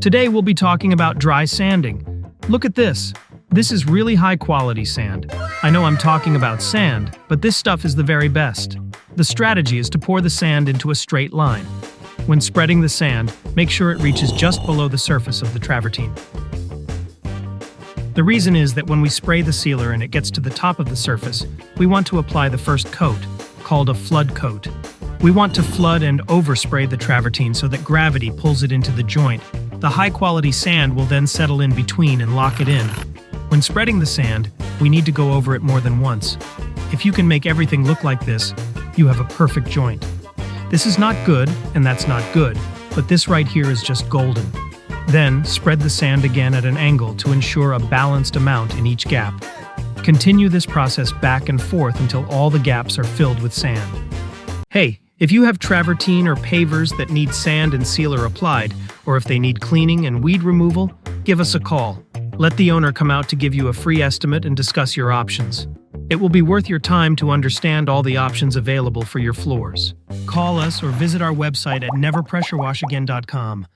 Today we'll be talking about dry sanding. Look at this. This is really high quality sand. I know I'm talking about sand, but this stuff is the very best. The strategy is to pour the sand into a straight line. When spreading the sand, make sure it reaches just below the surface of the travertine. The reason is that when we spray the sealer and it gets to the top of the surface, we want to apply the first coat, called a flood coat. We want to flood and overspray the travertine so that gravity pulls it into the joint. The high-quality sand will then settle in between and lock it in. When spreading the sand, we need to go over it more than once. If you can make everything look like this, you have a perfect joint. This is not good, and that's not good, but this right here is just golden. Then, spread the sand again at an angle to ensure a balanced amount in each gap. Continue this process back and forth until all the gaps are filled with sand. Hey, if you have travertine or pavers that need sand and sealer applied, or if they need cleaning and weed removal, give us a call. Let the owner come out to give you a free estimate and discuss your options. It will be worth your time to understand all the options available for your floors. Call us or visit our website at neverpressurewashagain.com.